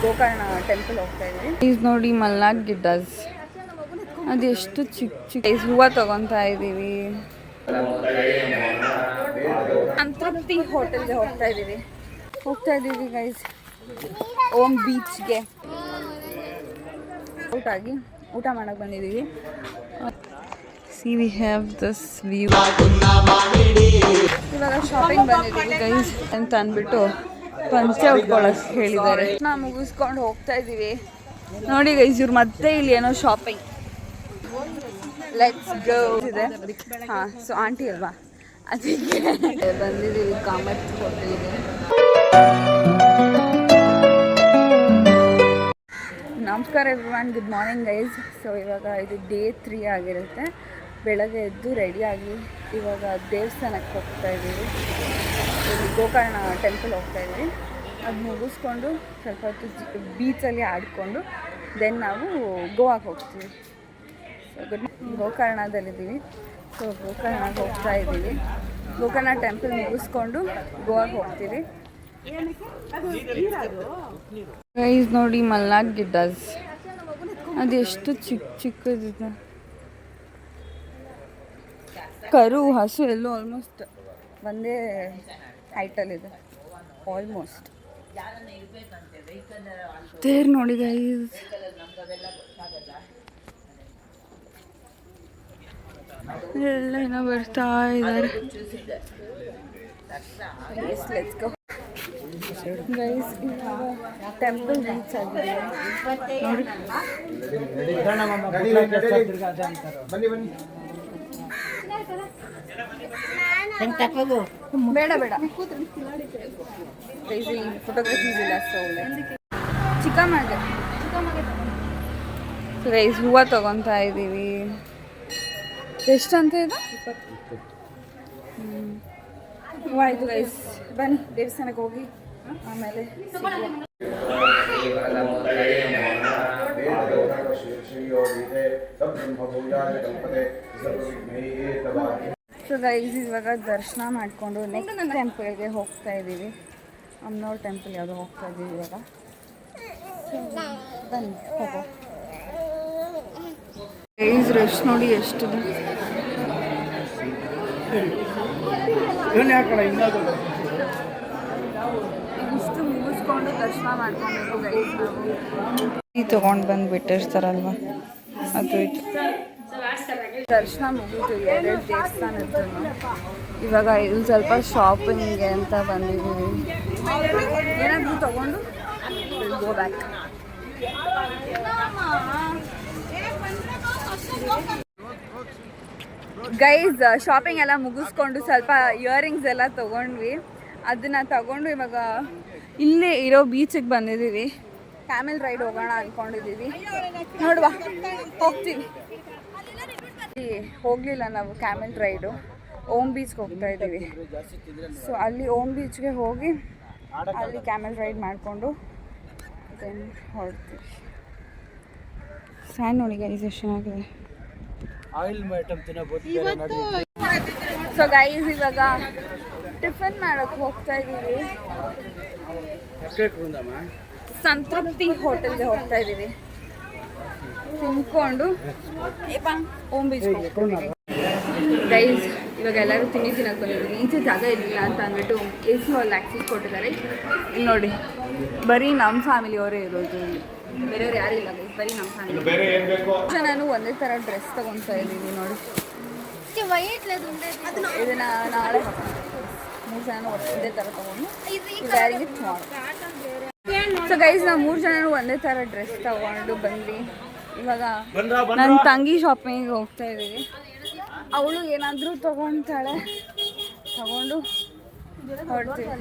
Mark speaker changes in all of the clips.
Speaker 1: Gokarna temple ಹೋಗ್ತಾ ಇದ್ವಿ. ಈಗ ನೋಡಿ ಮಲ್ನಾಡ್ ಗಿಡ್ಡಸ್ ಅದೆಷ್ಟು ಚಿಕ್ಕ ಚಿಕ್ಕ ಹೂವು ತಗೊತಾ ಇದ್ದೀವಿ. ಸಂತೃಪ್ತಿ ಹೋಟೆಲ್ಗೆ ಹೋಗ್ತಾ ಇದ್ದೀವಿ ಗೈಸ್. ಓಮ್ ಬೀಚ್ಗೆ ಊಟ ಮಾಡಕ್ಕೆ ಬಂದಿದ್ದೀವಿ. See, we have this view. ಇವಾಗ ಶಾಪಿಂಗ್ ಬಂದಿದ್ದೀವಿ ಗೈಸ್ ಅಂತ ಅಂದ್ಬಿಟ್ಟು ಪಂಚೆ ಉಟ್ಕೊಳ್ಳೋಕೆ ಹೇಳಿದ್ದಾರೆ. ನಾವು ಮುಗಿಸ್ಕೊಂಡು ಹೋಗ್ತಾ ಇದ್ದೀವಿ. ನೋಡಿ ಗೈಸ್, ಇವ್ರು ಮತ್ತೆ ಇಲ್ಲಿ ಏನೋ ಶಾಪಿಂಗ್. ಲೆಟ್ಸ್ ಗೋ ಇದೆ. ಹಾಂ, ಸೊ ಆಂಟಿ ಅಲ್ವಾ, ಅದಕ್ಕೆ ಬಂದಿದ್ದೀವಿ ಕಾಮತ್ ಹೋಟೆಲ್ಗೆ. ನಮಸ್ಕಾರ everyone, good morning guys. So ಇವಾಗ ಇದು ಡೇ 3 ಆಗಿರುತ್ತೆ. ಬೆಳಗ್ಗೆ ಎದ್ದು ರೆಡಿಯಾಗಿ ಇವಾಗ ದೇವಸ್ಥಾನಕ್ಕೆ ಹೋಗ್ತಾ ಇದ್ದೀವಿ. ಇಲ್ಲಿ ಗೋಕರ್ಣ ಟೆಂಪಲ್ ಹೋಗ್ತಾ ಇದ್ದೀವಿ. ಅದು ಮುಗಿಸ್ಕೊಂಡು ಸ್ವಲ್ಪ ಹೊತ್ತು ಬೀಚಲ್ಲಿ ಆಡಿಕೊಂಡು ದೆನ್ ನಾವು ಗೋವಾಗೆ ಹೋಗ್ತೀವಿ. ಸೊ ಗೋಕರ್ಣದಲ್ಲಿದ್ದೀವಿ. ಸೊ ಗೋಕರ್ಣಕ್ಕೆ ಹೋಗ್ತಾ ಇದ್ದೀವಿ. ಗೋಕರ್ಣ ಟೆಂಪಲ್ ಮುಗಿಸ್ಕೊಂಡು ಗೋವಾಗೆ ಹೋಗ್ತೀವಿ. ಗೈಸ್ ನೋಡಿ ಮಲ್ನಾಡ್ ಗಿಡ್ಡಸ್ ಅದೆಷ್ಟು ಚಿಕ್ಕ ಚಿಕ್ಕದಿದೆ. ಕರು ಹಸು ಎಲ್ಲೋ ಆಲ್ಮೋಸ್ಟ್ ಒಂದೇ ಹೈಟಲ್ಲಿದೆ. ಆಲ್ಮೋಸ್ಟ್ ತೇರು ನೋಡಿ ಗೈಸ್. ಎಲ್ಲ ಏನೋ ಬರ್ತಾ ಇದ್ದಾರೆ ಗೈಸ್. ಇವಾಗ ಟೆಂಪಲ್ ರೀಚ್ ಆಗಿದೆ ನೋಡಿ. ಬೇಡ ಫೋಟೋಗ್ರಫೀಸ್ ಇಲ್ಲ. ಸೊ ಚಿಕ್ಕಮ್ಮಗೆ ಗೈಸ್ ಹೂವು ತಗೊತಾ ಇದ್ದೀವಿ. ಎಷ್ಟಂತ ಇದು? ಹೂವು ಆಯಿತು ಗೈಸ್. ಬನ್ನಿ ದೇವಸ್ಥಾನಕ್ಕೆ ಹೋಗಿ ಆಮೇಲೆ ಸೊ ಗೈಸ್ ಇವಾಗ ದರ್ಶನ ಮಾಡಿಕೊಂಡು ನೆಕ್ಸ್ಟ್ ಟೆಂಪಲ್ಗೆ ಹೋಗ್ತಾ ಇದ್ದೀವಿ. ಅಮ್ನೋರ್ ಟೆಂಪಲ್ ಯಾವುದೋ ಹೋಗ್ತಾ ಇದ್ದೀವಿ ಇವಾಗ. ಬನ್ನಿ ಹೋಗೋ. ಗೈಸ್ ರಶ್ ನೋಡಿ ಎಷ್ಟಿದೆ. ಇಷ್ಟು ಮುಗಿಸ್ಕೊಂಡು ದರ್ಶನ ಮಾಡ್ಕೊಂಡು ಗೈಸ್ ನಾವು ತೊಗೊಂಡು ಬಂದುಬಿಟ್ಟಿರ್ತಾರಲ್ವ ಅದು ಇದು. ದರ್ಶನ ಮುಗಿತು 2 ದೇವಸ್ಥಾನದ್ದು. ಇವಾಗ ಇದು ಸ್ವಲ್ಪ ಶಾಪಿಂಗ್ಗೆ ಅಂತ ಬಂದಿದ್ದೀವಿ. ಏನಾದರೂ ತೊಗೊಂಡು ಗೋ ಬ್ಯಾಕ್. ಗೈಸ್ ಶಾಪಿಂಗ್ ಎಲ್ಲ ಮುಗಿಸ್ಕೊಂಡು ಸ್ವಲ್ಪ ಇಯರಿಂಗ್ಸ್ ಎಲ್ಲ ತೊಗೊಂಡ್ವಿ. ಅದನ್ನು ತಗೊಂಡು ಇವಾಗ ಇಲ್ಲೇ ಇರೋ ಬೀಚಿಗೆ ಬಂದಿದ್ದೀವಿ. ಕ್ಯಾಮೆಲ್ ರೈಡ್ ಹೋಗೋಣ ಅಂದ್ಕೊಂಡಿದ್ದೀವಿ. ನೋಡುವ ಹೋಗ್ತೀವಿ. ಹೋಗಲಿಲ್ಲ ನಾವು ಕ್ಯಾಮೆಲ್ ರೈಡು. ಓಮ್ ಬೀಚ್ಗೆ ಹೋಗ್ತಾ ಇದ್ದೀವಿ. ಸೊ ಅಲ್ಲಿ ಓಮ್ ಬೀಚ್ಗೆ ಹೋಗಿ ಅಲ್ಲಿ ಕ್ಯಾಮೆಲ್ ರೈಡ್ ಮಾಡಿಕೊಂಡು ದೆನ್ ಹೊರಡ್ತೀವಿ. ಸ್ಯಾಂಡ್ ನೋಡಿ ಗೈಸ್ ಎಷ್ಟು ಚೆನ್ನಾಗಿದೆ. ಸೊ ಗೈಸ್ ಇವಾಗ ಟಿಫನ್ ಮಾಡೋಕ್ಕೆ ಹೋಗ್ತಾ ಇದ್ದೀವಿ. ಸಂತೃಪ್ತಿ ಹೋಟೆಲ್ಗೆ ಹೋಗ್ತಾ ಇದ್ದೀವಿ. ತಿನ್ಕೊಂಡು ಓಮ್ ಬೀಚ್ ಗೈಸ್ ಇವಾಗ ಎಲ್ಲರೂ ತಿನ್ನಕ್ಕೆ ಬಂದಿದ್ದೀವಿ. ಈಚೆ ಜಾಗ ಇರಲಿಲ್ಲ ಅಂತ ಅಂದ್ಬಿಟ್ಟು AC ಹಾಲ್ ಆಕ್ಸೆಸ್ ಕೊಟ್ಟಿದ್ದಾರೆ. ಇಲ್ಲಿ ನೋಡಿ ಬರೀ ನಮ್ಮ ಫ್ಯಾಮಿಲಿಯವರೇ ಇರೋದು, ಬೇರೆಯವ್ರು ಯಾರಿಲ್ಲ ಗೈಸ್, ಬರೀ ನಮ್ಮ ಫ್ಯಾಮಿಲಿ. ನಾನು ಒಂದೇ ಥರ ಡ್ರೆಸ್ ತೊಗೊತಾ ಇದ್ದೀವಿ ನೋಡಿ. ಇದನ್ನು ನಾಳೆ 3 ಜನ ಒಂದೇ ಥರ ತೊಗೊಂಡು ಯಾರಿಗೆ ಸೊ ಗೈಸ್ ನಾವು 3 ಜನರು ಒಂದೇ ಥರ ಡ್ರೆಸ್ ತೊಗೊಂಡು ಬಂದ್ವಿ. ಇವಾಗ ನನ್ನ ತಂಗಿ ಶಾಪಿಂಗಿಗೆ ಹೋಗ್ತಾ ಇದ್ದೀವಿ. ಅವಳು ಏನಾದರೂ ತೊಗೊತಾಳೆ, ತಗೊಂಡು ಹೊರಡ್ತೀವಿ.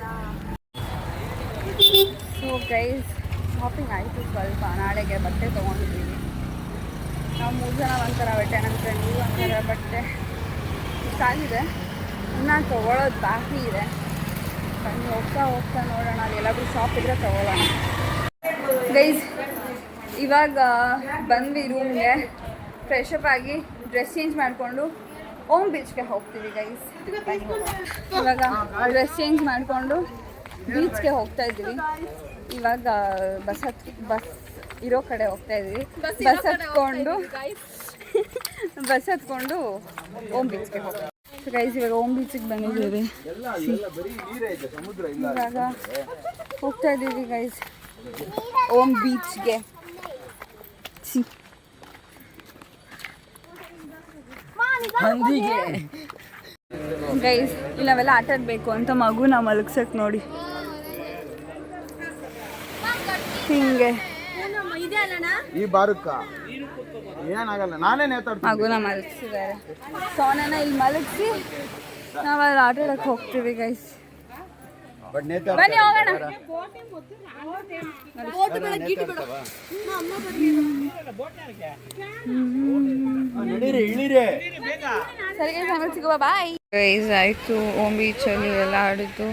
Speaker 1: ಸೊ ಗೈಸ್ ಶಾಪಿಂಗ್ ಆಯಿತು ಸ್ವಲ್ಪ. ನಾಳೆಗೆ ಬಟ್ಟೆ ತೊಗೊಂಡಿದ್ದೀವಿ ನಾವು 3 ಜನ. ಒಂಥರ ಬಟ್ಟೆ, ನನ್ನ ಫ್ರೆಂಡು ಒಂಥರ ಬಟ್ಟೆ ಇಷ್ಟಾಗಿದೆ. ಇನ್ನೂ ತೊಗೊಳೋದು ಬಾಕಿ ಇದೆ. ಬನ್ನಿ ಹೋಗ್ತಾ ನೋಡೋಣ. ಅಲ್ಲಿ ಎಲ್ಲಾದರೂ ಶಾಪ್ ಇದ್ದರೆ ತೊಗೊಳ್ಳೋಣ. ಗೈಸ್ ಇವಾಗ ಬಂದ್ವಿ ರೂಮ್ಗೆ. ಫ್ರೆಶಪ್ ಆಗಿ ಡ್ರೆಸ್ ಚೇಂಜ್ ಮಾಡಿಕೊಂಡು ಓಮ್ ಬೀಚ್ಗೆ ಹೋಗ್ತೀವಿ ಗೈಸ್. ಇವಾಗ ಡ್ರೆಸ್ ಚೇಂಜ್ ಮಾಡಿಕೊಂಡು ಬೀಚ್ಗೆ ಹೋಗ್ತಾ ಇದ್ದೀವಿ. ಇವಾಗ ಬಸ್ ಇರೋ ಕಡೆ ಹೋಗ್ತಾ ಇದೀವಿ. ಬಸ್ ಹತ್ಕೊಂಡು ಓಮ್ ಬೀಚ್ಗೆ ಹೋಗ್ತೀವಿ. ಗೈಸ್ ಇವಾಗ ಓಮ್ ಬೀಚಿಗೆ ಬಂದಿದ್ದೀವಿ. ಇವಾಗ ಹೋಗ್ತಾ ಇದ್ದೀವಿ ಗೈಸ್ ಓಮ್ ಬೀಚ್ಗೆ. ಗೈಸ್ ಇಲ್ಲಿ ನಾವೆಲ್ಲ ಆಟ ಆಡಬೇಕು ಅಂತ ಮಗುನ ಮಲಗ್ಸಕ್ ನೋಡಿ ಹಿಂಗೆ
Speaker 2: ಈ ಬಾರಕ್ಕ ಏನಾಗಲ್ಲ, ನಾನೇ ನೇತಾಡ್ತೀನಿ.
Speaker 1: ಮಗುನ ಮಲಗಿಸಿದ್ದಾರೆ. ಸೋನನ ಇಲ್ಲಿ ಮಲಗಿಸಿ ನಾವಲ್ಲಿ ಆಟ ಆಡಕ್ಕೆ ಹೋಗ್ತೀವಿ ಗೈಸ್. ಬನ್ನಿ ಹೋಗೋಣ. ಸರಿ ಗೈಸ್ ಆಮೇಲೆ ಸಿಗುವ, ಬಾಯ್. ಗೈಸ್ ಆಯಿತು ಓಮ್ ಬೀಚಲ್ಲಿ ಎಲ್ಲ ಆಡಿದ್ದು.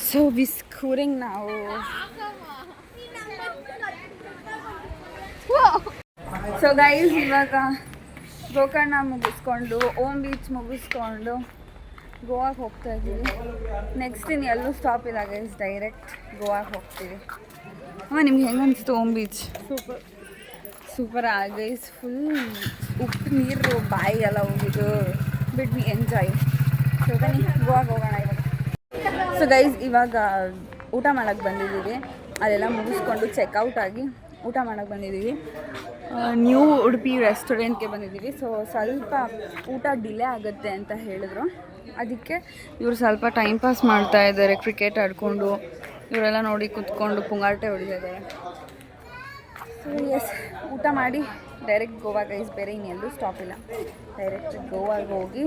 Speaker 1: ಸೊ ಬಿಸ್ಕೂರಿಂಗ್ ನಾವು ಸೊ ಗೈಸ್ ಇವಾಗ ಗೋಕರ್ಣ ಮುಗಿಸ್ಕೊಂಡು ಓಮ್ ಬೀಚ್ ಮುಗಿಸ್ಕೊಂಡು ಗೋವಾಗೆ ಹೋಗ್ತಾ ಇದ್ದೀವಿ. ನೆಕ್ಸ್ಟ್ ಇನ್ನು ಎಲ್ಲೂ ಸ್ಟಾಪ್ ಇಲ್ಲ ಗೈಸ್, ಡೈರೆಕ್ಟ್ ಗೋವಾಗೆ ಹೋಗ್ತೀವಿ. ಅಮ್ಮ ನಿಮ್ಗೆ ಹೆಂಗೆ ಅನಿಸ್ತು Om beach? Super guys, full ಉಪ್ಪು ನೀರು ಬಾಯಿ ಎಲ್ಲ ಹೋಗಿದ್ದು ಬಿಟ್ ವಿ ಎಂಜಾಯ್. ಸೊ ಬನ್ನಿ ಗೋವಾಗೆ ಹೋಗೋಣ ಇವಾಗ. ಸೊ ಗೈಸ್ ಇವಾಗ ಊಟ ಮಾಡೋಕ್ಕೆ ಬಂದಿದ್ದೀವಿ. ಅದೆಲ್ಲ ಮುಗಿಸ್ಕೊಂಡು ಚೆಕ್ಔಟ್ ಆಗಿ ಊಟ ಮಾಡೋಕ್ಕೆ ಬಂದಿದ್ದೀವಿ. ನ್ಯೂ ಉಡುಪಿ ರೆಸ್ಟೋರೆಂಟ್ಗೆ ಬಂದಿದ್ದೀವಿ. ಸೊ ಸ್ವಲ್ಪ ಊಟ ಡಿಲೇ ಆಗುತ್ತೆ ಅಂತ ಹೇಳಿದ್ರು. ಅದಕ್ಕೆ ಇವರು ಸ್ವಲ್ಪ ಟೈಮ್ ಪಾಸ್ ಮಾಡ್ತಾ ಇದ್ದಾರೆ, ಕ್ರಿಕೆಟ್ ಆಡಿಕೊಂಡು. ಇವರೆಲ್ಲ ನೋಡಿ ಕೂತ್ಕೊಂಡು ಪುಂಗಾಟೆ ಹೊಡಿತಾ ಇದ್ದಾರೆ. ಸೊ ಎಸ್, ಊಟ ಮಾಡಿ ಡೈರೆಕ್ಟ್ ಗೋವಾ ಗೈಸ್. ಬೇರೆ ಇನ್ನೆಲ್ಲೂ ಸ್ಟಾಪ್ ಇಲ್ಲ, ಡೈರೆಕ್ಟ್ ಗೋವಾಗೆ ಹೋಗಿ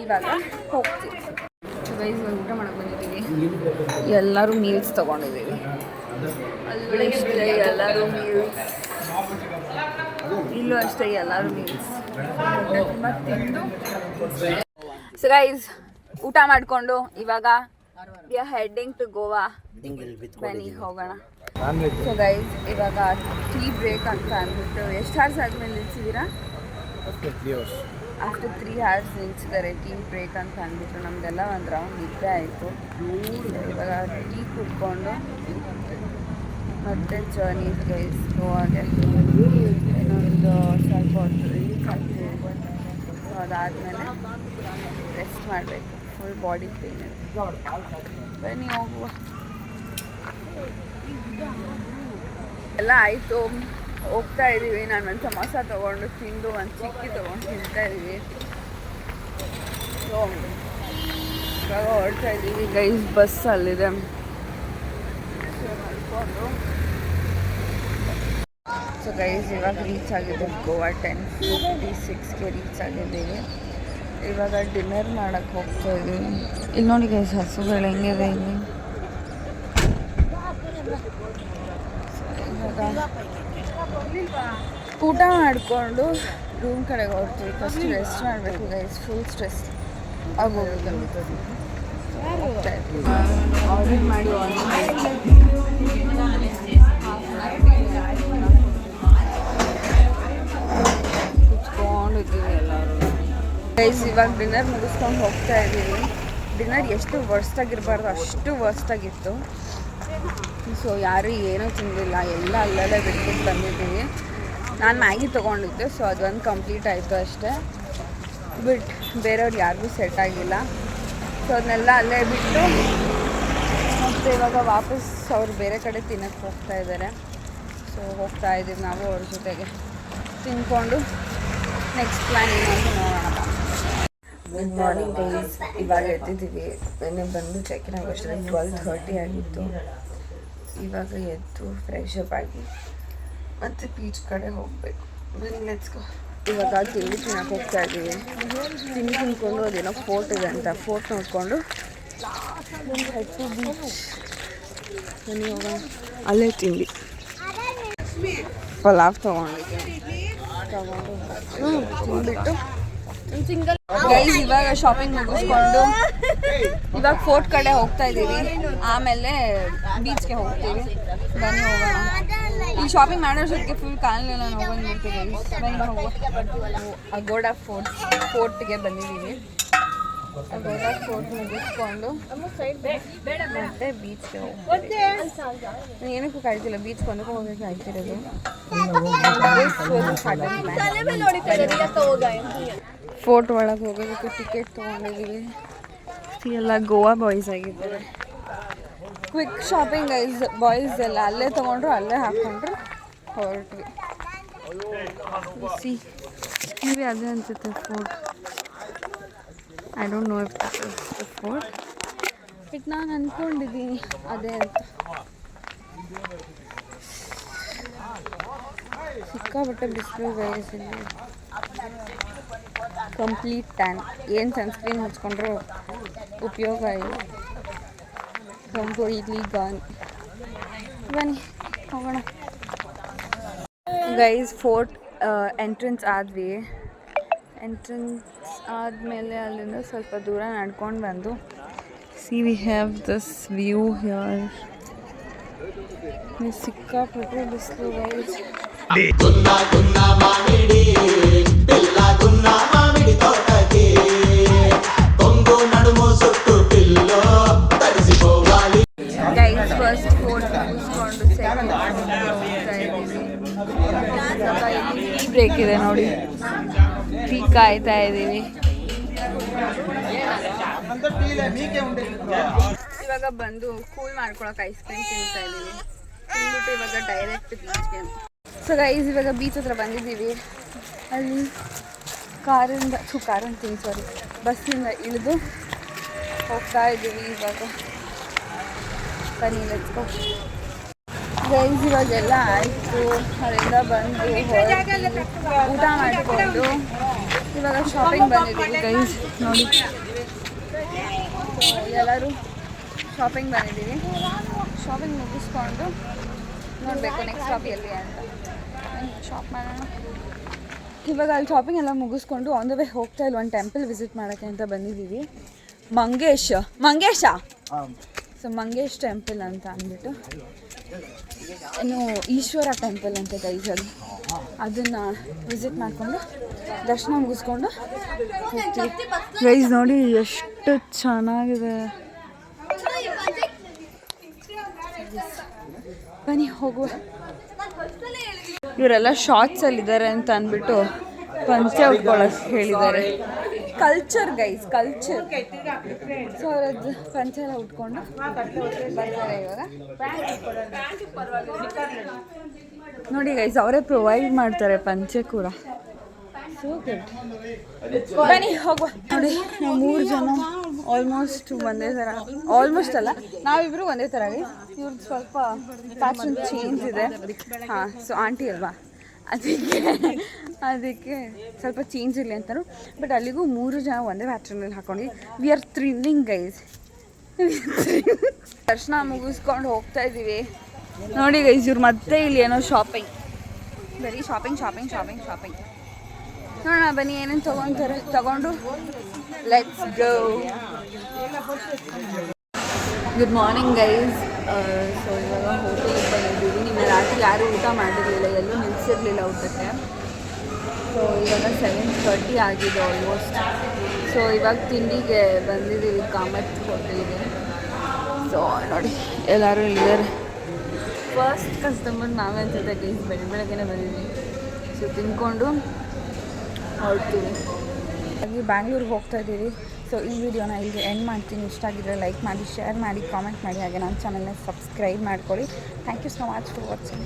Speaker 1: ಇವಾಗ ಹೋಗ್ತೀವಿ. ಸೊ ಗೈಸ್ ಇವಾಗ ಊಟ ಮಾಡೋಕ್ಕೆ ಬಂದಿದ್ದೀವಿ. ಎಲ್ಲರೂ ಮೀಲ್ಸ್ ತೊಗೊಂಡಿದ್ದೀವಿ. ಅಲ್ಲೂ ಅಷ್ಟೇ ಎಲ್ಲರೂ ಮೀಲ್ಸ್, ಇಲ್ಲೂ ಅಷ್ಟೇ ಎಲ್ಲರೂ ಮೀಲ್ಸ್ ತುಂಬ ತಿಂದು. ಸೊ ಗೈಸ್ ಊಟ ಮಾಡಿಕೊಂಡು ಇವಾಗ we are heading to Goa. ಬನ್ನಿ ಹೋಗೋಣ. ಸೊ ಗೈಸ್ ಇವಾಗ ಟೀ ಬ್ರೇಕ್ ಅಂತ ಅಂದ್ಬಿಟ್ಟು ಎಷ್ಟು ಅವರ್ಸ್ ಆದಮೇಲೆ ನಿಲ್ಸಿದ್ದೀರಾ? ಆಫ್ಟರ್ 3 hours ನಿಲ್ಸಿದ್ದಾರೆ ಟೀ ಬ್ರೇಕ್ ಅಂತ ಅಂದ್ಬಿಟ್ಟು. ನಮಗೆಲ್ಲ ಒಂದು ರೌಂಡ್ ನಿದ್ದೆ ಆಯಿತು. ಇವಾಗ ಟೀ ಕುಡ್ಕೊಂಡು ಮತ್ತೆ ಜರ್ನಿ ಗೈಸ್ ಗೋವಾಗೆ. ಇನ್ನೊಂದು ಸ್ವಲ್ಪ ಹೊತ್ತು ರೀಚ್ ಆಗ್ತೀವಿ. ಸೊ ಅದಾದಮೇಲೆ ರೆಸ್ಟ್ ಮಾಡಬೇಕು, ಫುಲ್ ಬಾಡಿ ಪೇನ್ ಇದೆ. ಬನ್ನಿ ಹೋಗುವ. ಎಲ್ಲ ಆಯಿತು, ಹೋಗ್ತಾ ಇದ್ದೀವಿ. ನಾನು ಒಂದು ಸಮೋಸ ತೊಗೊಂಡು ತಿಂದು ಒಂದು ಚಿಕ್ಕಿ ತೊಗೊಂಡು ತಿಂತಾ ಇದ್ದೀವಿ. ಸೊ ಇವಾಗ ಹೊರಡ್ತಾ ಇದ್ದೀವಿ ಗೈಸ್. ಬಸ್ ಅಲ್ಲಿದೆ. ಸೊ ಗೈಸ್ ಇವಾಗ ರೀಚ್ ಆಗಿದ್ದೀವಿ ಗೋವಾ. 10:56ಗೆ ರೀಚ್ ಆಗಿದ್ದೀವಿ. ಇವಾಗ ಡಿನ್ನರ್ ಮಾಡೋಕ್ಕೆ ಹೋಗ್ತಾ ಇದ್ದೀವಿ. ಇಲ್ಲಿ ನೋಡಿ ಗೈಸ್ ಹಸುಗಳು ಹೆಂಗಿದೆ ಇಲ್ಲಿ. ಊಟ ಮಾಡಿಕೊಂಡು ರೂಮ್ ಕಡೆಗೆ ಹೋಗ್ತೀವಿ. ಫಸ್ಟ್ ರೆಸ್ಟ್ ಮಾಡಬೇಕು ಗೈಸ್, ಫುಲ್ ಸ್ಟ್ರೆಸ್ ಆಗೋಗಿದೆ. ಆರ್ಡರ್ ಮಾಡಿ ಕುತ್ಕೊಂಡಿದ್ದೀವಿ ಎಲ್ಲರೂ ಗೈಸ್. ಇವಾಗ ಡಿನ್ನರ್ ಮುಗಿಸ್ಕೊಂಡು ಹೋಗ್ತಾ ಇದ್ದೀವಿ. ಡಿನ್ನರ್ ಎಷ್ಟು ವರ್ಸ್ಟ್ ಆಗಿರಬಾರ್ದು ಅಷ್ಟು ವರ್ಸ್ಟ್ ಆಗಿತ್ತು. ಸೊ ಯಾರೂ ಏನೂ ತಿಂದಿಲ್ಲ, ಎಲ್ಲ ಅಲ್ಲಲ್ಲೇ ಬಿಟ್ಬಿಟ್ಟು ಬಂದಿದ್ದೀವಿ. ನಾನು ಮ್ಯಾಗಿ ತೊಗೊಂಡಿದ್ದೆ, ಸೊ ಅದೊಂದು ಕಂಪ್ಲೀಟ್ ಆಯಿತು ಅಷ್ಟೇ. ಬಟ್ ಬೇರೆಯವ್ರು ಯಾರಿಗೂ ಸೆಟ್ ಆಗಿಲ್ಲ. ಸೊ ಅದನ್ನೆಲ್ಲ ಅಲ್ಲೇ ಬಿಟ್ಟು ಮತ್ತು ಇವಾಗ ವಾಪಸ್ ಅವ್ರು ಬೇರೆ ಕಡೆ ತಿನ್ನೋಕ್ಕೆ ಹೋಗ್ತಾ ಇದ್ದಾರೆ. ಸೊ ಹೋಗ್ತಾ ಇದ್ದೀವಿ ನಾವು ಅವ್ರ ಜೊತೆಗೆ. ತಿನ್ಕೊಂಡು ನೆಕ್ಸ್ಟ್ ಪ್ಲ್ಯಾನ್ ಏನು ಅಂತ ನೋಡೋಣ. Good morning guys. ಇವಾಗ ಎದ್ದಿದ್ದೀವಿ. ನೆನ್ನೆ ಬಂದು ಚೆಕ್ ಇನ್ ಆಗೋಷ್ಟರಲ್ಲಿ 12:30 ಆಗಿತ್ತು. ಇವಾಗ ಎದ್ದು ಫ್ರೆಶ್ ಅಪ್ ಆಗಿ ಮತ್ತು ಬೀಚ್ ಕಡೆ ಹೋಗಬೇಕು. ಬನ್ನಿ ಲೆಟ್ಸ್ ಗೋ. ಇವಾಗ ತಿಂಡಿ ತಿನ್ನಕ್ಕೆ ಹೋಗ್ತಾ ಇದ್ದೀವಿ. ತಿಂಡಿ ತಿನ್ಕೊಂಡು ಅದೇನೋ ಫೋರ್ಟ್ ಇದೆ ಅಂತ ಫೋರ್ಟ್ ನೋಡಿಕೊಂಡು ಹೆಡ್ ಟು ಬೀಚ್. ಬನ್ನಿ ಹೋಗೋಣ. ಅಲ್ಲೇ ತಿಂಡಿ ಪಲಾವ್ ತೊಗೊಂಡಿದ್ದೀನಿ. ತಿಂದ್ಬಿಟ್ಟು ಗೈಸ್ ಇವಾಗ ಶಾಪಿಂಗ್ ಮುಗಿಸ್ಕೊಂಡು ಇವಾಗ ಫೋರ್ಟ್ ಕಡೆ ಹೋಗ್ತಾ ಇದ್ದೀವಿ. ಆಮೇಲೆ ಬೀಚ್ಗೆ ಹೋಗ್ತೀವಿ. ಬನ್ನಿ ಹೋಗೋಣ. ಈ ಶಾಪಿಂಗ್ ಮಾಡೋಷ್ಟೊತ್ತಿಗೆ ಫುಲ್ ಕಾಲೆಲ್ಲ ನೋವು ಬಂದ್ಬಿಡ್ತೀವಿ ಗೈಸ್. ಬನ್ನಿ ಹೋಗೋ. ಅಗೋಡಾ ಫೋರ್ಟ್ಗೆ ಬಂದಿದ್ದೀವಿ. ಅದೆಲ್ಲ ಫೋಟೋ ಮುಗಿಸ್ಕೊಂಡು ಮತ್ತೆ ಬೀಚ್ಗೆ ಹೋಗ್ತೀವಿ. ಏನಕ್ಕೂ ಕಾಯ್ತಿಲ್ಲ, ಬೀಚ್ಗೆ ಒಂದಕ್ಕೂ ಹೋಗೋಕ್ಕೆ ಕಾಯ್ತಿರೋದು. ಫೋರ್ಟ್ ಒಳಗೆ ಹೋಗೋದಕ್ಕೆ ಟಿಕೆಟ್ ತೊಗೊಂಡಿದ್ದೀವಿ. ಎಲ್ಲ ಗೋವಾ ಬಾಯ್ಸ್ ಆಗಿದ್ದಾರೆ. ಕ್ವಿಕ್ ಶಾಪಿಂಗ್ ಗೈಸ್, ಬಾಯ್ಸ್ ಎಲ್ಲ ಅಲ್ಲೇ ತೊಗೊಂಡ್ರು, ಅಲ್ಲೇ ಹಾಕ್ಕೊಂಡ್ರು, ಹೊರಟ್ವಿ. ಸಿ ಮೇಬಿ ಅದೇ ಅನ್ಸುತ್ತೆ fort. I don't know if this is the fort, but ನಾನು ಅಂದ್ಕೊಂಡಿದ್ದೀನಿ ಅದೇ ಅಂತ. ಸಿಕ್ಕಾಬಟ್ಟೆ ಬಿಸಿಲು ಗೈಸ್ ಇಲ್ಲಿ. Complete tan. ಏನು ಸನ್ಸ್ಕ್ರೀನ್ ಹಚ್ಕೊಂಡ್ರು ಉಪಯೋಗ ಇಲ್ಲ. Completely gone. ಬನ್ನಿ ಹೋಗೋಣ ಗೈಸ್. ಫೋರ್ಟ್ ಎಂಟ್ರೆನ್ಸ್ ಆದ್ವಿ. ಎಂಟ್ರೆನ್ಸ್ ಆದಮೇಲೆ ಅಲ್ಲಿಂದ ಸ್ವಲ್ಪ ದೂರ ನಡ್ಕೊಂಡು ಬಂದು C we have this view here. ಸಿಕ್ಕಾಪಟ್ಟೆ ಬಿಸಿಲು ಗೈಸ್. ಗೈಸ್ ಫಸ್ಟ್ ಫೋರ್ಟ್ ಮುಗಿಸ್ಕೊಂಡು ಟೀ ಬ್ರೇಕ್ ಇದೆ ನೋಡಿ, ಟೀ ಕಾಯ್ತಾ ಇದ್ದೀವಿ. ಇವಾಗ ಬಂದು ಕೂಲ್ ಮಾಡ್ಕೊಳಕ್ಕೆ ಐಸ್ ಕ್ರೀಮ್ ತಿಂತಾ ಇದ್ದೀವಿ. ತಿಂದ್ಬಿಟ್ಟು ಇವಾಗ ಡೈರೆಕ್ಟ್ ಬೀಚ್ಗೆ. ಸೊ ಗೈಸ್ ಇವಾಗ ಬೀಚ್ ಹತ್ರ ಬಂದಿದ್ದೀವಿ. ಅಲ್ಲಿ ಬಸ್ಸಿಂದ ಇಳಿದು ಹೋಗ್ತಾ ಇದ್ದೀವಿ ಇವಾಗ. ಬನ್ನಿ ಲೆಟ್ಸ್ ಗೋ ಗೈಸ್. ಇವಾಗೆಲ್ಲ ಆಯಿತು, ಅಲ್ಲಿಂದ ಬಂದು ಊಟ ಮಾಡಿಕೊಂಡು ಇವಾಗ ಶಾಪಿಂಗ್ ಬಂದಿದ್ದೀವಿ ಗೈಸ್. ನೋಡಿ ಎಲ್ಲರೂ ಶಾಪಿಂಗ್ ಬಂದಿದ್ದೀವಿ. ಶಾಪಿಂಗ್ ಮುಗಿಸ್ಕೊಂಡು ನೋಡಬೇಕು ನೆಕ್ಸ್ಟ್ ಸ್ಟಾಪ್ ಎಲ್ಲಿ ಅಂತ. ಶಾಪ್ ಮಾಡೋಣ ಇವಾಗ. ಅಲ್ಲಿ ಶಾಪಿಂಗ್ ಎಲ್ಲ ಮುಗಿಸ್ಕೊಂಡು ಆನ್ ದ ವೇ ಹೋಗ್ತಾ ಇಲ್ಲ, ಒಂದು ಟೆಂಪಲ್ ವಿಸಿಟ್ ಮಾಡೋಕ್ಕೆ ಅಂತ ಬಂದಿದ್ದೀವಿ. ಮಂಗೇಶ್. ಸೊ ಮಂಗೇಶ್ ಟೆಂಪಲ್ ಅಂತ ಅಂದ್ಬಿಟ್ಟು, ಇನ್ನು ಈಶ್ವರ ಟೆಂಪಲ್ ಅಂತ ಗೈಸಲ್ಲಿ. ಅದನ್ನು ವಿಸಿಟ್ ಮಾಡಿಕೊಂಡು ದರ್ಶನ ಮುಗಿಸ್ಕೊಂಡು ಹೋಗ್ತೀವಿ ಗೈಸ್. ನೋಡಿ ಎಷ್ಟು ಚೆನ್ನಾಗಿದೆ. ಬನ್ನಿ ಹೋಗುವ. ಇವರೆಲ್ಲ ಶಾರ್ಟ್ಸಲ್ಲಿದ್ದಾರೆ ಅಂತ ಅಂದ್ಬಿಟ್ಟು ಪಂಚೆ ಉಟ್ಕೊಳ್ಳೋಕೆ ಹೇಳಿದ್ದಾರೆ. Culture guys, culture. ಸೊ ಅವರದ್ದು ಪಂಚೆ ಎಲ್ಲ ಉಟ್ಕೊಂಡು ಬರ್ತಾರೆ ಇವಾಗ. ನೋಡಿ ಗೈಸ್, ಅವರೇ ಪ್ರೊವೈಡ್ ಮಾಡ್ತಾರೆ ಪಂಚೆ ಕೂಡ. So good. ಬನ್ನಿ ಹೋಗುವ. ನೋಡಿ ನಾವು 3 ಜನ ಆಲ್ಮೋಸ್ಟ್ ಒಂದೇ ಥರ, ಆಲ್ಮೋಸ್ಟ್ ಅಲ್ಲ, ನಾವಿಬ್ಬರು ಒಂದೇ ಥರ. ಇವ್ರದ್ದು ಸ್ವಲ್ಪ ಫ್ಯಾಷನ್ ಚೇಂಜ್ ಇದೆ. ಹಾಂ, ಸೊ ಆಂಟಿ ಅಲ್ವಾ, ಅದಕ್ಕೆ ಸ್ವಲ್ಪ ಚೇಂಜ್ ಇರಲಿ ಅಂತಲೂ. ಬಟ್ ಅಲ್ಲಿಗೂ 3 ಜನ ಒಂದೇ ಪ್ಯಾಟ್ರನಲ್ಲಿ ಹಾಕ್ಕೊಂಡು ವಿ ಆರ್ ಥ್ರಿಲ್ಲಿಂಗ್ ಗೈಸ್. ದರ್ಶನ ಮುಗಿಸ್ಕೊಂಡು ಹೋಗ್ತಾ ಇದ್ದೀವಿ. ನೋಡಿ ಗೈಸ್, ಇವ್ರು ಮತ್ತೆ ಇಲ್ಲಿ ಏನೋ ಶಾಪಿಂಗ್, ಬರೀ ಶಾಪಿಂಗ್ ಶಾಪಿಂಗ್ ಶಾಪಿಂಗ್ ಶಾಪಿಂಗ್. ನೋಡೋಣ ಬನ್ನಿ ಏನೇನು ತಗೊಂಡು let's go. Good morning guys. So ಇವಾಗ ಹೋಟೆಲಿಗೆ ಬಂದಿದ್ದೀವಿ. ನಿನ್ನೆ ರಾತ್ರಿ ಯಾರೂ ಊಟ ಮಾಡಿರಲಿಲ್ಲ, ಎಲ್ಲೂ ನಿಲ್ಲಿಸಿರಲಿಲ್ಲ ಊಟಕ್ಕೆ. ಸೊ ಇವಾಗ 7:30 ಆಗಿದೆ ಆಲ್ಮೋಸ್ಟ್. ಸೊ ಇವಾಗ ತಿಂಡಿಗೆ ಬಂದಿದ್ದೀವಿ ಕಾಮತ್ ಹೋಟೆಲಿಗೆ. ಸೊ ನೋಡಿ ಎಲ್ಲರೂ ಇಲ್ಲಿದ್ದಾರೆ. ಫಸ್ಟ್ ಕಸ್ಟಮರ್ ನಾವೇ ಅನ್ಸುತ್ತೆ ಗೈಸ್. ಬೆಳಗ್ಗೆನೇ ಬಂದಿದ್ದೀವಿ. ಸೊ ತಿಂದ್ಕೊಂಡು ಹೊರಡ್ತೀವಿ. ಹಾಗೆ ಬ್ಯಾಂಗ್ಳೂರಿಗೆ ಹೋಗ್ತಾ ಇದ್ದೀವಿ. ಸೊ ಈ ವಿಡಿಯೋನ ಇಲ್ಲಿಗೆ ಎಂಡ್ ಮಾಡ್ತೀನಿ. ಇಷ್ಟ ಆಗಿದ್ರೆ ಲೈಕ್ ಮಾಡಿ, ಶೇರ್ ಮಾಡಿ, ಕಾಮೆಂಟ್ ಮಾಡಿ, ಹಾಗೆ ನನ್ನ ಚಾನಲ್ನ ಸಬ್ಸ್ಕ್ರೈಬ್ ಮಾಡ್ಕೊಳ್ಳಿ. Thank you so much for watching.